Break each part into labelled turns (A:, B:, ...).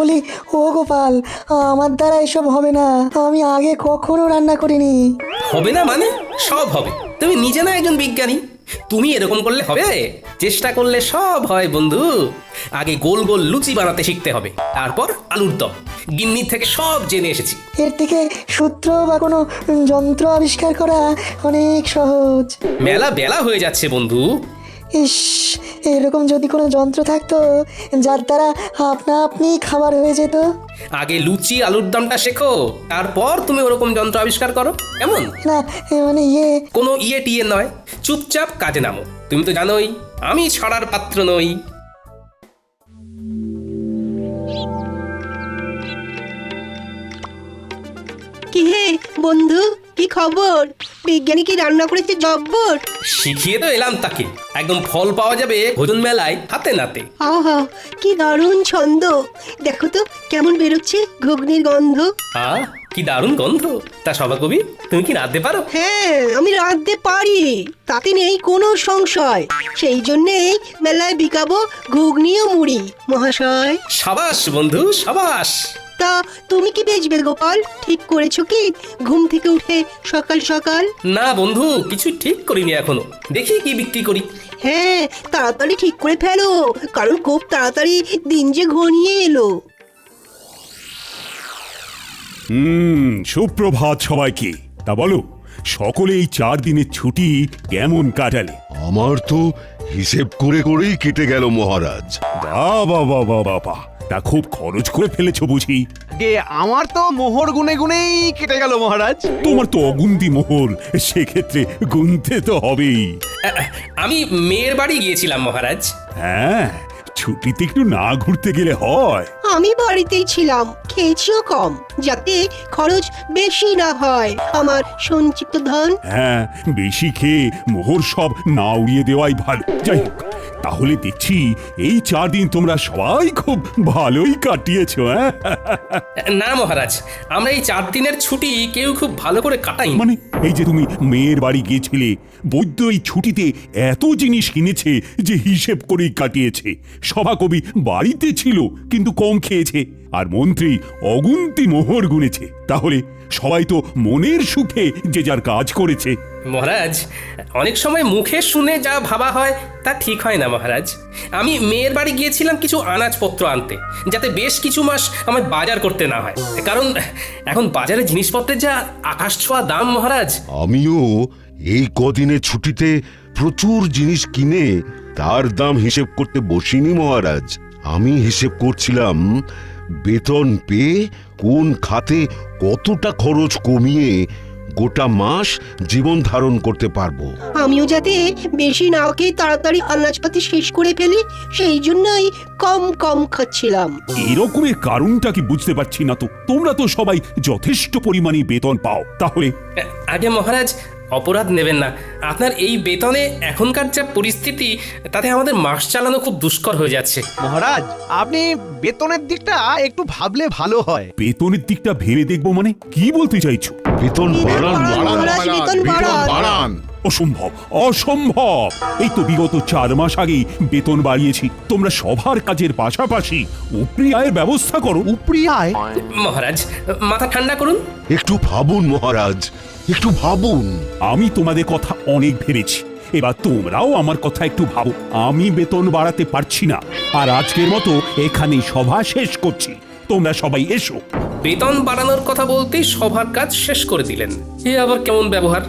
A: বলি, ও গোপাল, আমার দ্বারা এসব হবে না। আমি আগে কখনো রান্না করিনি।
B: হবে না মানে? সব হবে। তুমি নিজে না একজন বিজ্ঞানী, তুমি এরকম করলে হবে? চেষ্টা করলে সব হয় বন্ধু। আগে গোল গোল লুচি বানাতে শিখতে হবে, তারপর আলুর দম। গিন্নির থেকে সব জেনে এসেছি।
A: এর থেকে সূত্র বা কোনো যন্ত্র আবিষ্কার করা অনেক সহজ।
B: মেলা বেলা হয়ে যাচ্ছে বন্ধু।
A: ইস, এরকম যদি কোনো যন্ত্র থাকতো যার দ্বারা আপনা আপনি খাবার হয়ে যেত।
B: আগে লুচি আলুর দমটা শেখো, তারপর তুমি ওরকম যন্ত্র আবিষ্কার করো, কেমন?
A: না, মানে
B: কোনো ইয়ে টিয়ে নয়, চুপচাপ কাজে নামো। তুমি তো জানোই আমি ছড়ার পাত্র নই।
C: কি হে বন্ধু, কি খবর? বিজ্ঞানী কি রান্না করেছে জব্বর?
B: শিখিয়ে তো এলাম তাকে, একদম ফল পাওয়া যাবে ভোজন মেলায় হাতে নাতে।
C: আহা, কি দারুণ ছন্দ! দেখো তো কেমন বেরোচ্ছে ঘুগনির গন্ধ।
B: কি দারুণ গন্ধ! তা সভা কবি, তুমি কি রাঁধতে পারো?
C: হ্যাঁ, আমি রাঁধতে পারি, তাতে নেই কোনো সংশয়। সেই জন্যেই মেলায় বিকাবো ঘুগনি ও মুড়ি মহাশয়।
B: সাবাস বন্ধু, সাবাস।
C: তা তুমি কি বেচবে গোপাল? ঠিক করেছো কি ঘুম থেকে উঠে সকাল সকাল?
B: না বন্ধু, কিছু ঠিক করিনি এখনো, দেখি কি বিক্রি করি।
C: হ্যাঁ, তাড়াতাড়ি ঠিক করে ফেলো, কারণ খুব তাড়াতাড়ি দিন যে ঘনিয়ে এলো।
D: সুপ্রভাত সবাইকে। তা বলো, সকলে এই 4 দিনের ছুটি কেমন কাটালে?
E: আমার তো হিসেব করে করেই কেটে গেল মহারাজ।
D: বাবা বাবা বাবা, তা খুব খরচ করে ফেলেছো বুঝি?
F: আমার তো মোহর গুনে গুনেই কেটে গেল মহারাজ।
D: তোমার তো অগুন্তি মোহর, সেক্ষেত্রে গুনতে তো হবেই।
B: আমি মেয়ের বাড়ি গিয়েছিলাম মহারাজ।
D: হ্যাঁ, ছুটিতে একটু না ঘুরতে গেলে হয়?
C: আমি বাড়িতেই ছিলাম, খেয়েছিও কম, যাতে খরচ বেশি না হয় আমার সঞ্চিত ধন।
D: হ্যাঁ, বেশি খেয়ে মোহর সব না উড়িয়ে দেওয়াই ভালো। যাই হোক, তাহলে দেখছি এই 4 দিন তোমরা সবাই খুব ভালোই কাটিয়েছো। হ্যাঁ,
B: না মহারাজ, আমরা এই 4 দিনের ছুটি কেউ খুব ভালো করে কাটাই।
D: মানে এই যে তুমি মেয়ের বাড়ি গিয়েছিলে, বৈদ্য এই ছুটিতে এত জিনিস কিনেছে যে হিসেব করেই কাটিয়েছে। সভাকবি বাড়িতে ছিল কিন্তু কম খেয়েছে, আর মন্ত্রী অগুন্তি মোহর গুনেছে। তাহলে সবাই তো মনের সুখে যে যার কাজ করেছে।
B: মহারাজ, অনেক সময় মুখে শুনে যা ভাবা হয় তা ঠিক হয় না মহারাজ। আমি মেয়ের বাড়ি গিয়েছিলাম কিছু আনাজপত্র আনতে, যাতে বেশ কিছু মাস আমার বাজার করতে না হয়, কারণ এখন বাজারে জিনিসপত্রের যা আকাশ ছোঁয়া দাম মহারাজ।
E: আমিও এই কদিনের ছুটিতে প্রচুর জিনিস কিনে তার দাম হিসেব করতে বসিনি মহারাজ। আমি হিসেব করছিলাম বেতন পেয়ে কোন খাতে কতটা খরচ কমিয়ে গোটা মাস জীবন ধারণ করতে পারবো।
C: আমিও যাতে বেশি না খেয়ে তাড়াতাড়ি আনাজপাতি শেষ করে ফেলি, সেই জন্যই কম কম খাচ্ছিলাম।
D: এরকমের কারণটা কি বুঝতে পারছি না তো। তোমরা তো সবাই যথেষ্ট পরিমাণে বেতন পাও, তাহলে?
B: আগে মহারাজ, অপরাধ নেবেন না। আপনার এই বেতনে এখনকার যা পরিস্থিতি, তাতে আমাদের মাস চালানো খুব দুষ্কর হয়ে যাচ্ছে।
F: মহারাজ, আপনি বেতনের দিকটা একটু ভাবলে ভালো হয়।
D: বেতনের দিকটা ভেবে দেখবো মানে কি বলতে চাইছো?
E: বেতন বাড়ান
C: মহারাজ, বেতন বাড়ান।
D: অসম্ভব, অসম্ভব! এই তো বিগত 4 মাস আগেই বেতন বাড়িয়েছি। তোমরা সবার কাজের পাশাপাশি উপরি আয়ের ব্যবস্থা করো।
F: উপরি আয়?
B: মহারাজ, মাথা ঠান্ডা করুন।
E: একটু ভাবুন মহারাজ, একটু ভাবুন।
D: আমি তোমাদের কথা অনেক ভেবেছি, এবার তোমরাও আমার কথা একটু ভাবো। আমি বেতন বাড়াতে পারছি না, আর আজকের মতো এখানেই সভা শেষ করছি। তোমরা সবাই এসো।
B: বেতন বাড়ানোর কথা বলতেই সবার কাজ শেষ করে দিলেন, এ আবার কেমন ব্যবহার?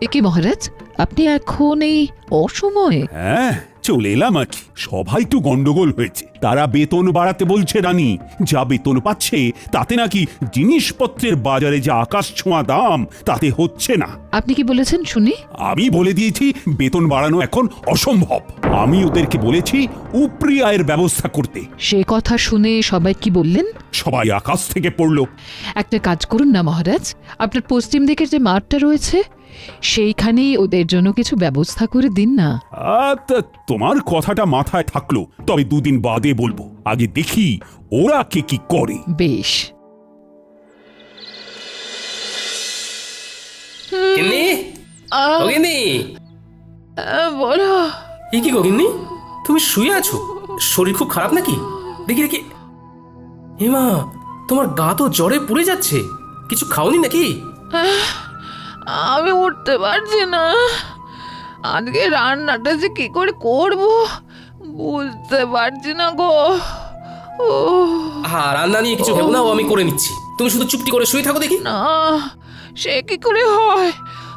G: একে মহারাজ, আপনি এখন এই অসময়ে?
D: হ্যাঁ, চলে এলাম আর কি। সবাই একটু গন্ডগোল হয়েছে। তারা বেতন বাড়াতে বলছে রানী, যা বেতন পাচ্ছে তাতে নাকি জিনিসপত্রের বাজারে যা আকাশ ছোঁয়া দাম তাতে হচ্ছে না।
G: আপনি কি বলেছেন শুনি?
D: আমি বলে দিয়েছি বেতন বাড়ানো এখন অসম্ভব। আমি ওদেরকে বলেছি উপরি আয়ের ব্যবস্থা করতে।
G: সে কথা শুনে সবাই কি বললেন?
D: সবাই আকাশ থেকে পড়লো।
G: একটা কাজ করুন না মহারাজ, আপনার পশ্চিম দিকের যে মাঠটা রয়েছে সেইখানেই ওদের জন্য কিছু ব্যবস্থা করে দিন না।
D: তোমার কথাটা মাথায় থাকলো, তবে 2 দিন বাদে বলবো। আগে দেখি ওরা কে কি করে।
G: বেশ।
B: কেনে গগিন্নি,
G: বলো।
B: এ কি গগিন্নি, তুমি শুয়ে আছো? শরীর খুব খারাপ নাকি? দেখি দেখি। হেমা, তোমার গা তো জ্বরে পুড়ে যাচ্ছে। কিছু খাওনি নাকি?
G: আমি উঠতে পারছি না। আজকে রান্নাটা যে কি করে করব বুঝতে পারছি না গো।
B: হ্যাঁ, রান্না নিয়ে কিছু ভেবো না, ও আমি করে নিচ্ছি। তুমি শুধু চুপটি করে শুয়ে থাকো দেখি।
G: না, সে কি করে হয়?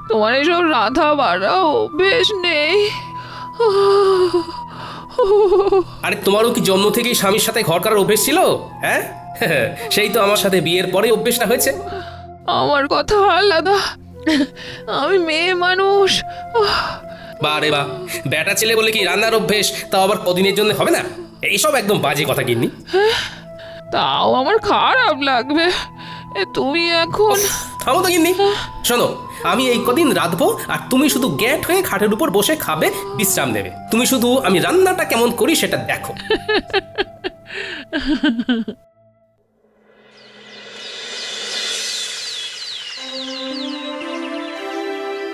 G: তোমার এসব রাধা বাড়া অভ্যেস নেই।
B: আরে তোমারও কি জন্ম থেকেই স্বামীর সাথে ঘর করার অভ্যেস ছিল? হ্যাঁ, সেই তো আমার সাথে বিয়ের পরে অভ্যেসটা হয়েছে।
G: আমার কথা আলাদা, আমি মেয়ে মানুষ।
B: বারে বা, বেটা ছেলে বলে কি রান্নার অভ্যেস তাও আবার কদিনের জন্য হবে না? এইসব একদম বাজে কথা গিন্নি।
G: তাও আমার খারাপ লাগবে। তুমি এখন
B: থামো তো গিন্নি। শোনো, আমি এই কদিন রাঁধবো আর তুমি শুধু গ্যাট হয়ে খাটের উপর বসে খাবে, বিশ্রাম নেবে। তুমি শুধু আমি রান্নাটা কেমন করি সেটা দেখো।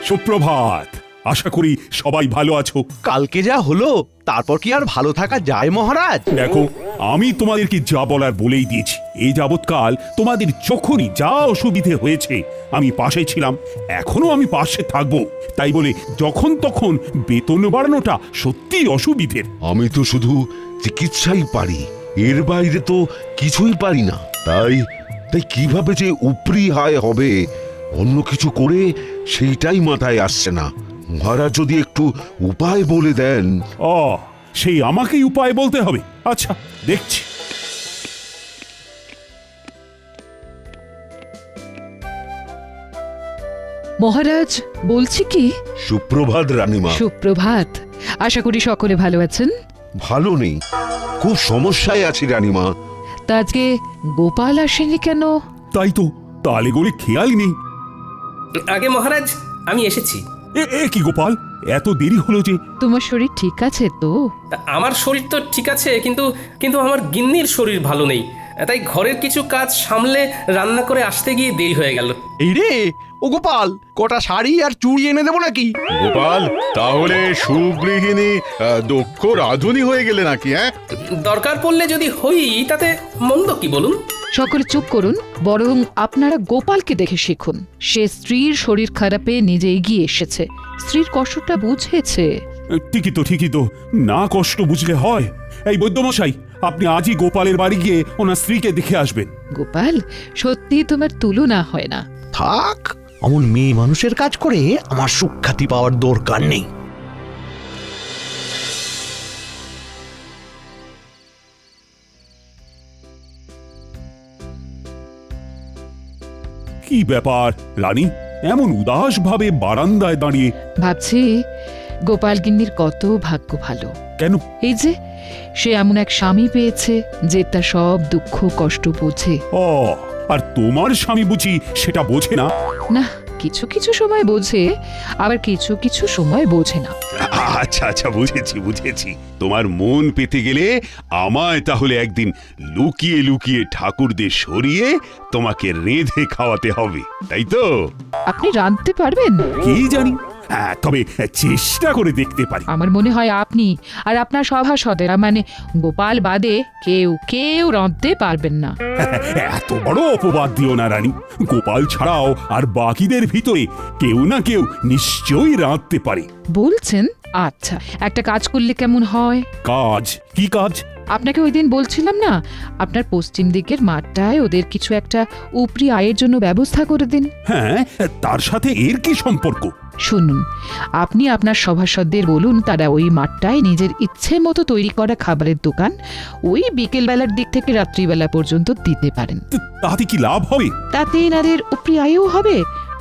D: সুপ্রভাত। আশা করি সবাই ভালো আছো।
F: কালকে যা হলো তারপর কি আর ভালো থাকা যায় মহারাজ?
D: দেখো, আমি তোমাদেরকে যা বলার বলেই দিয়েছি। এই যাবৎকাল তোমাদের যখনই যা অসুবিধে হয়েছে আমি পাশে ছিলাম, এখনো আমি পাশে থাকবো। তাই বলে যখন তখন বেতন বাড়ানোটা সত্যিই অসুবিধের।
E: আমি তো শুধু চিকিৎসাই পারি, এর বাইরে তো কিছুই পারি না। তাই তাই কিভাবে যে উপরি হায় হবে অন্য কিছু করে সেইটাই মাথায় আসছে না। মহারাজ যদি একটু উপায় বলে দেন।
D: সেই আমাকেই উপায় বলতে হবে? আচ্ছা, দেখছি।
G: মহারাজ, বলছি কি।
E: সুপ্রভাত রানীমা।
G: সুপ্রভাত। আশা করি সকলে ভালো আছেন।
E: ভালো নেই, খুব সমস্যায় আছি রানীমা।
G: তা আজকে গোপাল আসেনি কেন?
D: তাই তো, তালে গড়ে খেয়ালই নেই।
B: আগে মহারাজ, আমি এসেছি।
D: এ কি গোপাল, এত দেরি হলো যে?
G: তোমার শরীর ঠিক আছে তো?
B: আমার শরীর তো ঠিক আছে, কিন্তু কিন্তু আমার গিন্নির শরীর ভালো নেই। তাই ঘরের কিছু কাজ সামলে রান্না করে আসতে গিয়ে দেরি হয়ে গেল।
F: এই রে, ও গোপাল, কটা শাড়ি আর চুড়ি এনে দেবো নাকি?
H: গোপাল, তাহলে সুগৃহিণী দক্ষ রাঁধুনি হয়ে গেলে নাকি? হ্যাঁ,
B: দরকার পড়লে যদি হই তাতে মন্দ কি বলুন?
G: সকলে চুপ করুন, বরং আপনারা গোপালকে দেখে শিখুন। সে স্ত্রীর শরীর খারাপে নিজে এগিয়ে এসেছে, স্ত্রীর কষ্টটা বুঝেছে।
D: ঠিকই তো, না কষ্ট বুঝলে হয়? এই বৈদ্যমশাই, আপনি আজই গোপালের বাড়ি গিয়ে ওনার স্ত্রীকে দেখে আসবেন।
G: গোপাল, সত্যি তোমার তুলনা হয় না।
F: থাক, অমন মেয়ে মানুষের কাজ করে আমার সুখ্যাতি পাওয়ার দরকার নেই।
D: কি ব্যাপার রানী, এমন উদাস ভাবে বারান্দায় দাঁড়িয়ে?
G: ভাবছি গোপাল গিন্নির কত ভাগ্য ভালো।
D: কেন?
G: এই যে সে এমন এক স্বামী পেয়েছে যে তার সব দুঃখ কষ্ট বোঝে।
D: আর তোমার স্বামী বুঝি সেটা বোঝে না?
G: না, কিছু কিছু সময় বোঝে, আবার কিছু কিছু সময় বোঝে না।
D: আচ্ছা, বুঝেছি। তোমার মন পেতে গেলে আমায় তাহলে একদিন লুকিয়ে লুকিয়ে ঠাকুরদের সরিয়ে তোমাকে রেঁধে খাওয়াতে হবে, তাই তো?
G: আপনি রাঁধতে পারবেন?
D: কি জানি, তবে চেষ্টা করে দেখতে পারি।
G: আমার মনে হয় আপনি আর আপনার সভাসদেরা, মানে গোপাল বাদে কেউ রাঁধতে পারবেন না।
D: এত বড় অপবাদ দিও না রানী। গোপাল ছাড়াও আর বাকিদের ভিতরে কেউ না কেউ নিশ্চয়ই রাঁধতে পারে।
G: বলছেন? আচ্ছা, একটা কাজ করলে কেমন হয়?
D: কাজ? কি কাজ?
G: আপনাকে ওই দিন বলছিলাম না, আপনার পশ্চিম দিকের মাঠটায় ওদের কিছু একটা উপরি আয়ের জন্য ব্যবস্থা করে দিন।
D: হ্যাঁ, তার সাথে এর কি সম্পর্ক?
G: শুনুন, আপনি আপনার সভাসদদের বলুন তারা ওই মাঠটায় নিজের ইচ্ছে মতো তৈরি করা খাবারের দোকান ওই বিকেলবেলার দিক থেকে রাত্রিবেলা পর্যন্ত দিতে পারেন।
D: তাতে কি লাভ হবে?
G: তাতে এনাদের উপরি আয়ও হবে।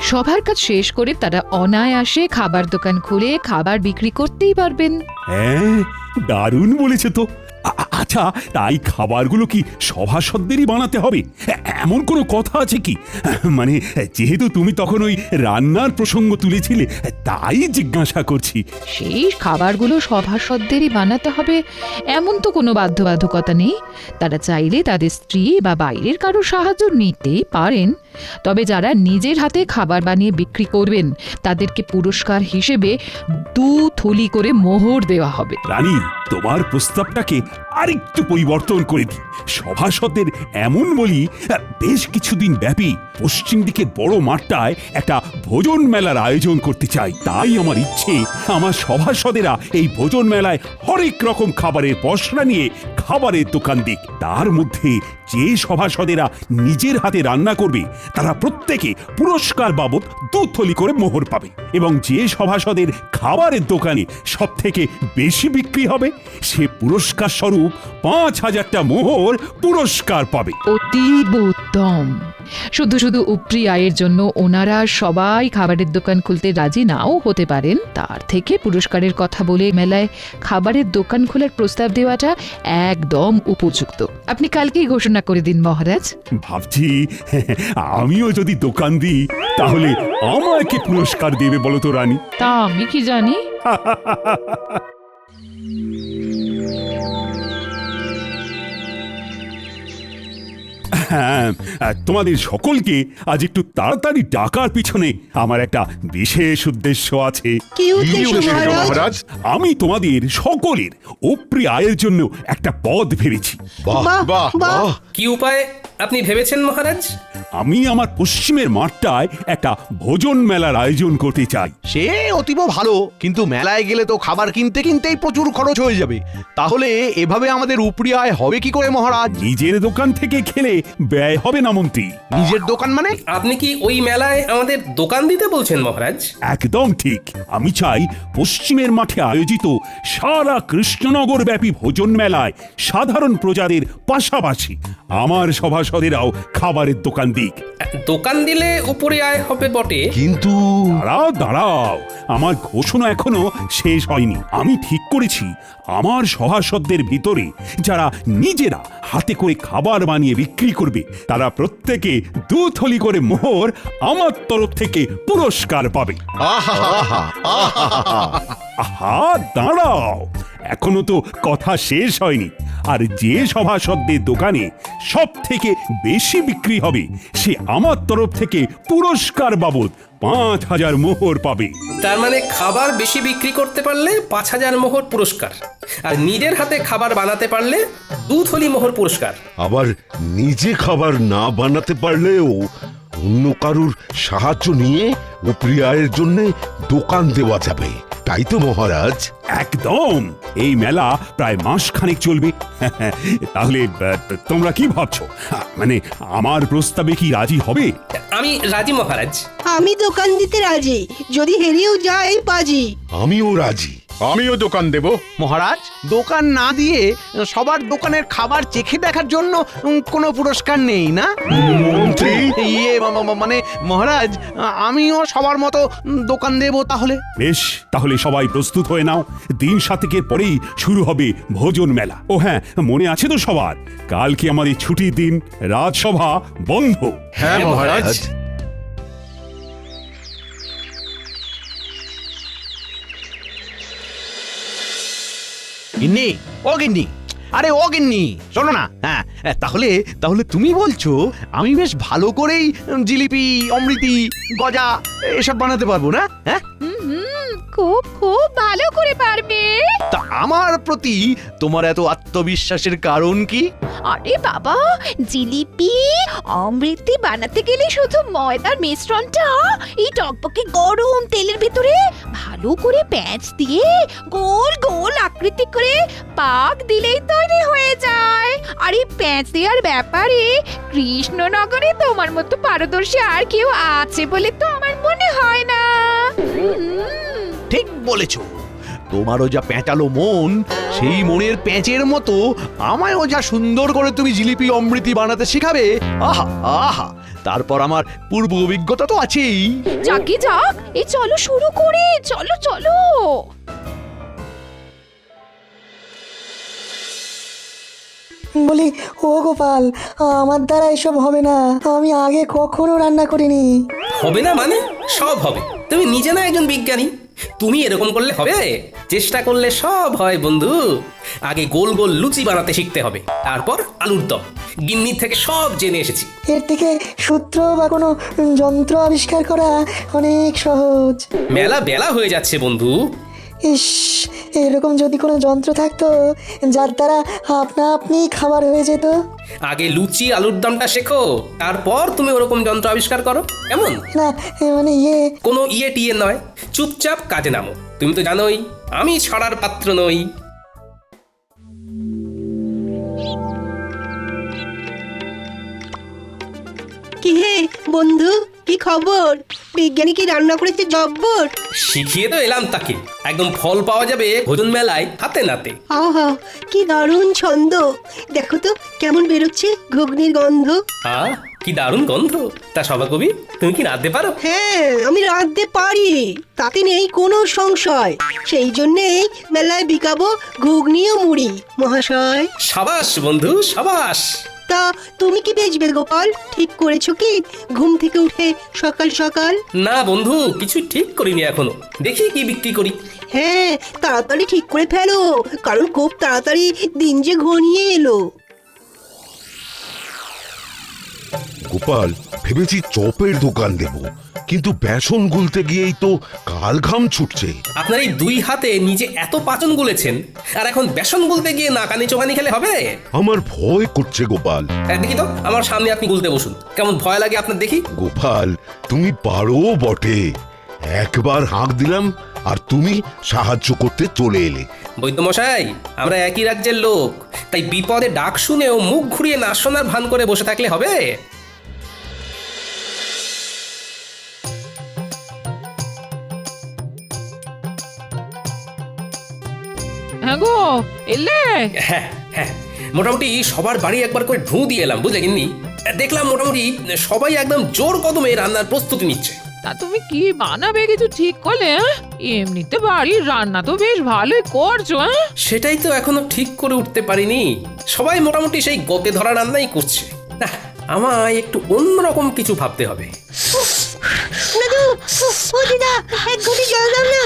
G: সবার কাজ শেষ করে তারা অনায়াসে খাবার দোকান খুলে খাবার বিক্রি করতেই পারবেন।
D: হ্যাঁ, দারুণ বলেছে তো। আচ্ছা, তাই খাবারগুলো কি সভাসদেরই বানাতে হবে? এমন কোনো কথা আছে কি? মানে যেহেতু তুমি তখন ওই রান্নার প্রসঙ্গ তুলেছিলে, তাই জিজ্ঞাসা করছি।
G: সেই খাবারগুলো সভাসদেরই বানাতে হবে এমন তো কোনো বাধ্যবাধকতা নেই। তারা চাইলে তাদের স্ত্রী বা বাইরের কারো সাহায্য নিতেই পারেন। তবে যারা নিজের হাতে খাবার বানিয়ে বিক্রি করবেন তাদেরকে পুরস্কার হিসেবে 2 থলি করে মোহর দেওয়া হবে।
D: রানী, তোমার প্রস্তাবটাকে আরেকটু পরিবর্তন করে দিই। সভাসদের এমন বলি, বেশ কিছুদিন ব্যাপী পশ্চিম দিকের বড় মাঠটায় একটা ভোজন মেলার আয়োজন করতে চাই। তাই আমার ইচ্ছে, আমার সভাসদেরা এই ভোজন মেলায় হরেক রকম খাবারের পসরা নিয়ে খাবারের দোকান দিক। তার মধ্যে যে সভাসদেরা নিজের হাতে রান্না করবে তারা প্রত্যেকে পুরস্কার বাবদ 2 থলি করে মোহর পাবে, এবং যে সভাসদের খাবারের দোকানে সব থেকে বেশি বিক্রি হবে সে পুরস্কার স্বরূপ 5,000টা মোহর পুরস্কার পাবে।
G: অতীব উত্তম। শুধু শুধু উপরি আয়ের জন্য ওনারা সবাই খাবারের দোকান খুলতে রাজি নাও হতে পারেন, তার থেকে পুরস্কারের কথা বলে মেলায় খাবারের দোকান খোলার প্রস্তাব দেওয়াটা একদম উপযুক্ত। আপনি কালকেই ঘোষণা করে দিন মহারাজ।
D: ভাবছি আমিও যদি দোকান দিই তাহলে আমাকে পুরস্কার দেবে বলো তো রানী?
G: তা আমি কি জানি।
D: হ্যাঁ, তোমাদের সকলকে আজ একটু তাড়াতাড়ি ডাকার পিছনে আমার একটা বিশেষ উদ্দেশ্য আছে।
C: কি উদ্দেশ্য মহারাজ?
H: মহারাজ,
D: আমি তোমাদের সকলের উপরি আয়ের জন্য একটা পদ ভেবেছি।
E: বাহ
C: বাহ,
E: বাহ
C: বাহ।
E: বাহ!
B: কি উপায় আপনি ভেবেছেন মহারাজ?
D: আমি আমার পশ্চিমের মাঠটায় একটা ভোজন মেলার আয়োজন করতে চাই।
F: সে অতীব ভালো, কিন্তু মেলায় গেলে তো খাবার কিনতে কিনতেই প্রচুর খরচ হয়ে যাবে। তাহলে এভাবে আমাদের উপরি আয় হবে কি করে মহারাজ?
D: নিজের দোকান থেকে খেলে ব্যয় হবে না মন্ত্রী।
F: নিজের দোকান মানে?
B: আপনি কি ওই মেলায় আমাদের দোকান দিতে বলছেন মহারাজ?
D: একদম ঠিক। আমি চাই পশ্চিমের মাঠে আয়োজিত সারা কৃষ্ণনগর ব্যাপী ভোজন মেলায় সাধারণ প্রজাদের পাশাপাশি আমার সভাসদেরাও খাবারের দোকান দিক।
B: দোকান দিলে উপরে আয় হবে বটে,
E: কিন্তু
D: দাঁড়াও দাঁড়াও, আমার ঘোষণা এখনো শেষ হয়নি। আমি ঠিক করেছি আমার সভাসদদের ভিতরে যারা নিজেরা হাতে করে খাবার বানিয়ে বিক্রি করবে তারা প্রত্যেকে 2 থলি করে মোহর আমার তরফ থেকে পুরস্কার পাবে। আহা, দাঁড়াও, এখনো তো কথা শেষ হয়নি। আর যে সভাসদদের দোকানে সব থেকে বেশি বিক্রি হবে সে আমার তরফ থেকে পুরস্কার বাবদ 5,000 মোহর পাবে।
B: তার মানে খাবার বেশি বিক্রি করতে পারলে 5,000 মোহর পুরস্কার, আর নিজের হাতে খাবার বানাতে পারলে 2 থলি মোহর পুরস্কার।
E: আবার নিজে খাবার না বানাতে পারলেও অন্য কারুর সাহায্য নিয়ে উপরি আয়ের জন্য দোকান দেওয়া যাবে, তাই তো মহারাজ?
D: একদম। এই মেলা প্রায় মাসখানেক চলবে। তাহলে তোমরা কি ভাবছো? মানে আমার প্রস্তাবে কি রাজি হবে?
B: আমি রাজি মহারাজ।
C: আমি দোকান দিতে রাজি, যদি হেরেও যাই বাজি।
E: আমিও রাজি।
H: আমিও দোকান দেব।
F: মহারাজ, দোকান না দিয়ে সবার দোকানের খাবার চেখে দেখার জন্য কোনো পুরস্কার নেই না?
E: মন্ত্রী,
F: মানে মহারাজ, আমিও সবার মতো দোকান দেব তাহলে।
D: বেশ, তাহলে সবাই প্রস্তুত হয়ে নাও। দিন 7 পরেই শুরু হবে ভোজন মেলা। ও হ্যাঁ, মনে আছে তো সবার, কালকে আমাদের ছুটির দিন, রাজসভা বন্ধ।
H: হ্যাঁ মহারাজ।
F: গিন্নি, ও গিন্নি, আরে ও গিন্নি, শোনো না। হ্যাঁ, তাহলে তাহলে তুমি বলছো আমি বেশ ভালো করেই জিলিপি, অমৃতি, গজা এসব বানাতে পারবো না? হ্যাঁ,
I: খুব খুব ভালো করে পারবে।
F: তা আমার প্রতি তোমার এত আত্মবিশ্বাসের কারণ কি?
I: আরে বাবা, জিলিপি অমৃতি বানাতে গেলে শুধু ময়দার মিশ্রণটা এই টকবকে গরম তেলের ভিতরে ভালো করে প্যাঁচ দিয়ে গোল গোল আকৃতি করে পাক দিলেই তৈরি হয়ে যায়। আর এই প্যাঁচ দেওয়ার ব্যাপারে কৃষ্ণনগরে তোমার মতো পারদর্শী আর কেউ আছে বলে তো আমার মনে হয় না।
F: ঠিক বলেছো। তোমারও যা প্যাঁচালো মন, সেই মনের প্যাঁচের মতো আমায়ও যা সুন্দর করে তুমি জিলিপি অমৃতি বানাতে শেখাবে। আহা আহা, তারপর আমার পূর্ব অভিজ্ঞতা তো আছেই।
I: যাকে যাক, এই চলো শুরু করে, চলো চলো।
A: বলি, ও গোপাল, আমার দ্বারা এসব হবে না। আমি আগে কখনো রান্না করিনি।
B: হবে না মানে? সব হবে। তুমি নিজে না একজন বিজ্ঞানী, তুমি এরকম করলে হবে? চেষ্টা করলে সব হয় বন্ধু। আগে গোল গোল লুচি বানাতে শিখতে হবে, তারপর আলুর দম, গিন্নির থেকে সব জেনে এসেছি।
A: এর থেকে সূত্র বা কোনো যন্ত্র আবিষ্কার করা অনেক সহজ।
B: মেলা বেলা হয়ে যাচ্ছে বন্ধু।
A: ইস, এরকম যদি কোনো যন্ত্র থাকতো যার দ্বারা আপনা আপনি খাবার হয়ে যেত।
B: আগে লুচি আলুর দমটা শেখো, তারপর তুমি ওরকম যন্ত্র আবিষ্কার করো, কেমন?
A: না মানে
B: কোনো ইয়ে টিয়ে নয়, চুপচাপ কাজে নামো। তুমি তো জানোই আমি ছড়ার পাত্র নই।
C: কি হে বন্ধু, কি খবর? বিজ্ঞানী কি রান্না করেছে জব্বর?
B: শিখিয়ে তো এলাম তাকে, একদম ফল পাওয়া যাবে ভোজন মেলায় হাতে নাতে।
C: আহা, কি দারুণ ছন্দ! দেখো তো কেমন বেরোচ্ছে ঘুগনির গন্ধ।
B: কি দারুণ গন্ধ! তা সভা কবি, তুমি কি নাচতে পারো?
C: হ্যাঁ, আমি রাঁধতে পারি, তাতে নেই কোনো সংশয়। সেই জন্যেই মেলায় বিকাবো ঘুগনি ও মুড়ি মহাশয়।
B: সাবাস বন্ধু, সাবাস।
C: তা তুমি কি বেচবে গোপাল? ঠিক করেছো কি ঘুম থেকে উঠে সকাল সকাল?
B: না বন্ধু, কিছু ঠিক করিনি এখনো, দেখি কি বিক্রি করি।
C: হ্যাঁ, তাড়াতাড়ি ঠিক করে ফেলো, কারণ খুব তাড়াতাড়ি দিন যে ঘনিয়ে এলো।
E: গোপাল, ভেবেছি চপের দোকান দেব, কিন্তু বেসন গুলতে গিয়েই তো কাল ঘাম ছুটছে।
B: আপনার এই দুই হাতে নিজে এত পাচন গুলেছেন, আর এখন বেসন গুলতে গিয়ে নাকানি চোখানি খেলে হবে?
E: আমার ভয় করছে গোপাল।
B: দেখি তো, আমার সামনে আপনি গুলতে বসুন, কেমন ভয় লাগে আপনার দেখি।
E: গোপাল, তুমি পারো বটে। একবার হাঁক দিলাম আর তুমি সাহায্য করতে চলে এলে।
B: বৈদ্যমশাই, আমরা একই রাজ্যের লোক, তাই বিপদে ডাক শুনেও মুখ ঘুরিয়ে না শোনার ভান করে বসে থাকলে হবে?
G: হ্যাঁ গো, এলে?
B: হ্যাঁ হ্যাঁ, মোটামুটি সবার বাড়ি একবার করে ঢু দিয়ে এলাম, বুঝলে গিন্নি। দেখলাম মোটামুটি সবাই একদম জোর কদমে রান্নার প্রস্তুতি নিচ্ছে।
G: তা তুমি কি বানাবে কিছু ঠিক করলে? এমনিতে বাড়ির রান্না তো বেশ ভালোই করছো।
B: সেটাই তো এখনো ঠিক করে উঠতে পারিনি। সবাই মোটামুটি সেই গতে ধরা রান্নাই করছে। না, আমায় একটু অন্যরকম কিছু ভাবতে হবে।
C: দাদু, ও দিদা, এক ঘটি জল দাও না।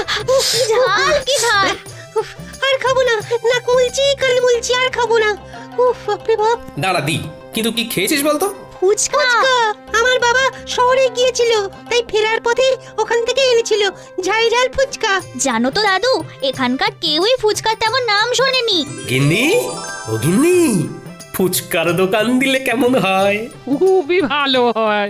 I: ঝাল কি ঝাল!
C: আর খাবো না, না কুলছি কাল মুলছি, আর খাবো না। উফ, বাপরে বাপ।
B: দাঁড়া দি, কিন্তু কি খেয়েছিস বলতো?
C: ফুচকা। আমার বাবা শহরে গিয়েছিল, তাই ফেরার পথে ওখান থেকে এনেছিল ঝাল ঝাল ফুচকা।
I: জানো তো দাদু, এখানকার কেউই ফুচকার তেমন নাম শোনেনি।
B: গিন্নি, ও গিন্নি, ফুচকার দোকান দিলে কেমন হয়?
G: খুবই ভালো হয়।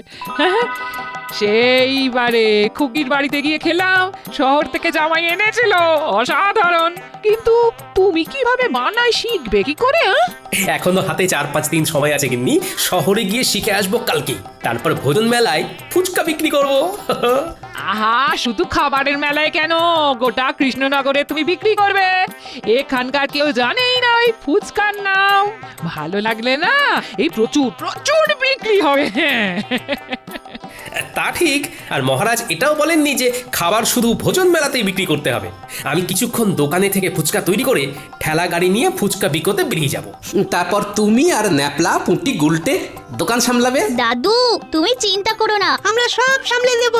G: সেইবারে খুকির বাড়িতে গিয়ে খেলাম, শহর থেকে জামাই এনেছিল, অসাধারণ। কিন্তু তুমি কিভাবে বানাই শিখবে কি করে?
B: এখনো হাতে 4-5 দিন সময় আছে গিন্নি, শহরে গিয়ে শিখে আসবো কালকে, তারপর ভোজন মেলায় ফুচকা বিক্রি করবো।
G: আহা, শুধু খাবারের মেলায় কেন, গোটা কৃষ্ণনগরে তুমি বিক্রি করবে। এখানকার কেউ জানেই না ওই ফুচকার নাম। ভালো লাগলে না, এই প্রচুর প্রচুর বিক্রি হবে।
B: তা ঠিক, আর মহারাজ এটাও বলেননি যে খাবার শুধু ভোজন মেলাতেই বিক্রি করতে হবে। আমি কিছুক্ষণ দোকানে থেকে ফুচকা তৈরি করে ঠেলা গাড়ি নিয়ে ফুচকা বিকোতে বেরিয়ে যাব।
J: তারপর তুমি আর ন্যাপলা পুঁটি গুলটে দোকান সামলাবে।
I: দাদু, তুমি চিন্তা করো না,
C: আমরা সব সামলে দেব।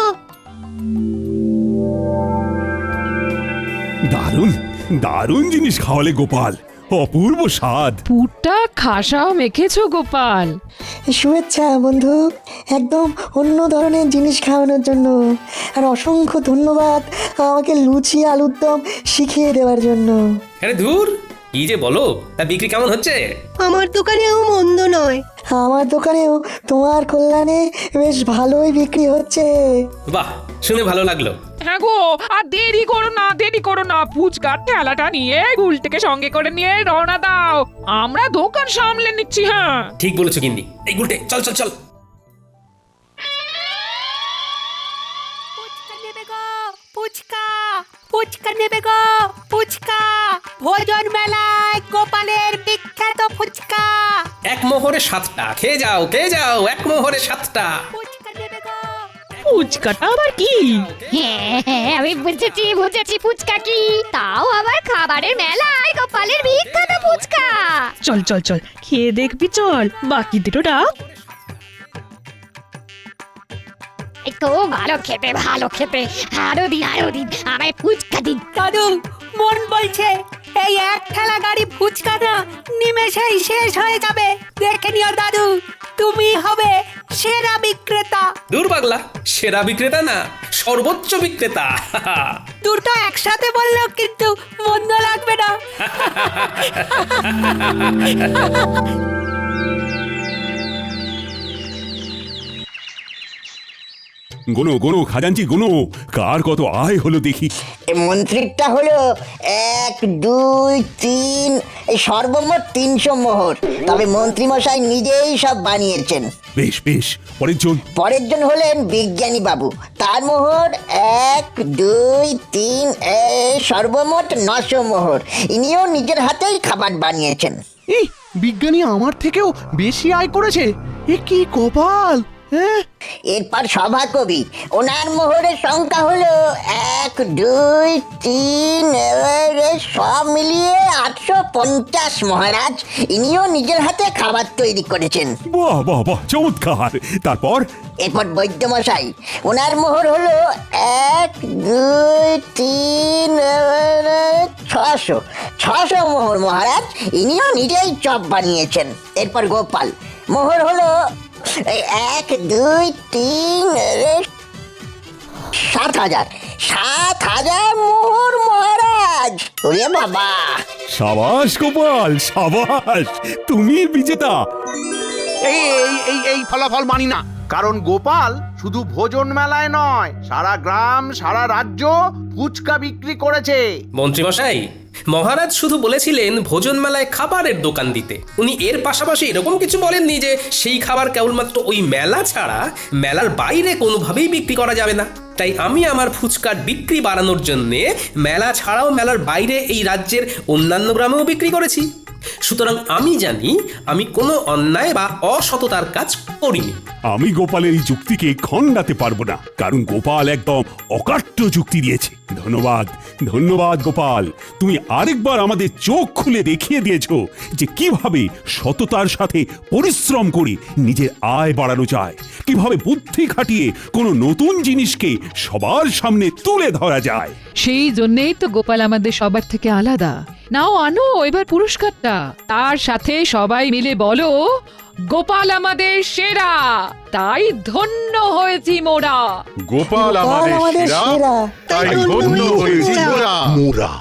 D: দারুণ দারুণ জিনিস খাওয়ালে গোপাল, অপূর্ব স্বাদ।
G: পুরটা খাসাও মেখেছো গোপাল।
A: শুভেচ্ছা বন্ধু, একদম অন্য ধরনের জিনিস খাওয়ানোর জন্য। আর অসংখ্য ধন্যবাদ আমাকে লুচি আলুর দম শিখিয়ে দেওয়ার জন্য।
B: আরে ধুর, কি যে বলো, তা বিক্রি কেমন হচ্ছে?
C: আমার দোকানেও মন্দ নয়।
A: আমার দোকানেও তোমার কল্যাণে বেশ ভালোই বিক্রি হচ্ছে।
B: বাহ, শুনে ভালো লাগলো।
G: হ্যাঁ গো, আর দেরি করো না, দেরি করো না, ফুচকার ঠেলাটা নিয়ে গুলটেকে সঙ্গে করে নিয়ে রওনা দাও, আমরা দোকান সামলে নিচ্ছি। হ্যাঁ,
B: ঠিক বলেছো গিন্নি। এই গুলটে, চল চল চল।
K: ফুচকা নেবে গো, ফুচকা, ফুচকা নেবে গো, ফুচকা, ভোজন মেলায় গোপালের বিখ্যাত ফুচকা।
B: এক মোহরে 7টা, খেয়ে যাও খেয়ে যাও, এক মোহরে 7টা।
K: ফুচকা নেবে গো।
G: ফুচকাটা আবার কি?
I: হ্যাঁ হ্যাঁ, আমি বুঝেছি ফুচকা কি। তাও আবার খাবারের মেলায় গোপালের বিখ্যাত ফুচকা।
L: চল চল চল, খেয়ে দেখবি, চল বাকি দুটো ডাক।
I: তো ভালো খেতে, ভালো খেতে, আরো দিন আমায় ফুচকা দিন।
K: দাদু, মন বলছে এই এক ঠেলা গাড়ি ফুচকা না নিমেষেই শেষ হয়ে যাবে। দেখে নিও দাদু, তুমি হবে সেরা বিক্রেতা।
B: দূর পাগলা, সেরা বিক্রেতা না, সর্বোচ্চ বিক্রেতা।
K: দুটো একসাথে বললেও কিন্তু মন্দ লাগবে না।
D: গোনো গোনো খাজাঞ্চি গোনো, কার কত আয় হলো দেখি।
A: মন্ত্রীরটা হলো 1, 2, 3, এই সর্বমোট 300 মোহর। তবে মন্ত্রী মশাই নিজেই সব বানিয়েছেন।
D: বেশ বেশ, পরের জন।
A: পরের জন হলেন বিজ্ঞানী বাবু, তার মোহর 1, 2, 3, সর্বমোট 900 মোহর। ইনিও নিজের হাতেই খাবার বানিয়েছেন।
F: এই বিজ্ঞানী আমার থেকেও বেশি আয় করেছে, এ কি কপাল! হ্যাঁ,
A: এরপর সভাকবি, ওনার মোহরের সংখ্যা হলো 1, 2, 3, সব মিলিয়ে 850 মহারাজ। ইনিও নিজের হাতে খাবার তৈরি করেছেন।
D: বাহ বাহ বাহ, চমৎকার। তারপর?
A: এরপর বৈদ্যমশাই, ওনার মোহর হলো 1, 2, 3, 600 মোহর মহারাজ। ইনিও নিজেই চপ বানিয়েছেন। এরপর গোপাল, মোহর হলো 1, 2, 3, 7,000 মোহর মহারাজ। ওরে বাবা!
D: সাবাস গোপাল, সাবাস, তুমি বিজেতা।
F: এই এই এই এই ফলাফল মানি না, কারণ গোপাল শুধু ভোজন মেলায় নয়, সারা গ্রাম সারা রাজ্য ফুচকা বিক্রি করেছে।
B: মন্ত্রী মশাই, মহারাজ শুধু বলেছিলেন ভোজন মেলায় খাবারের দোকান দিতে। উনি এর পাশাপাশি এরকম কিছু বলেননি যে সেই খাবার কেবলমাত্র ওই মেলা ছাড়া মেলার বাইরে কোনোভাবেই বিক্রি করা যাবে না। তাই আমি আমার ফুচকার বিক্রি বাড়ানোর জন্যে মেলা ছাড়াও মেলার বাইরে এই রাজ্যের অন্যান্য গ্রামেও বিক্রি করেছি। সুতরাং আমি জানি আমি কোনো অন্যায় বা অসততার কাজ করিনি।
D: আমি গোপালের এই যুক্তিকে খণ্ডাতে পারবো না, কারণ গোপাল একদম অকাট্য যুক্তি দিয়েছে। ধন্যবাদ, ধন্যবাদ গোপাল। তুমি আরেকবার আমাদের চোখ খুলে দেখিয়ে দিয়েছো যে কিভাবে সততার সাথে পরিশ্রম করে নিজের আয় বাড়ানো যায়, কিভাবে বুদ্ধি খাটিয়ে কোনো নতুন জিনিসকে সবার সামনে তুলে ধরা যায়।
G: সেই জন্যেই তো গোপাল আমাদের সবার থেকে আলাদা। নাও আনো এবার পুরস্কারটা, তার সাথে সবাই মিলে বলো গোপাল আমাদের সেরা, তাই ধন্য হয়েছি মোরা।
H: গোপাল আমাদের সেরা, তাই ধন্য হয়েছি মোরা।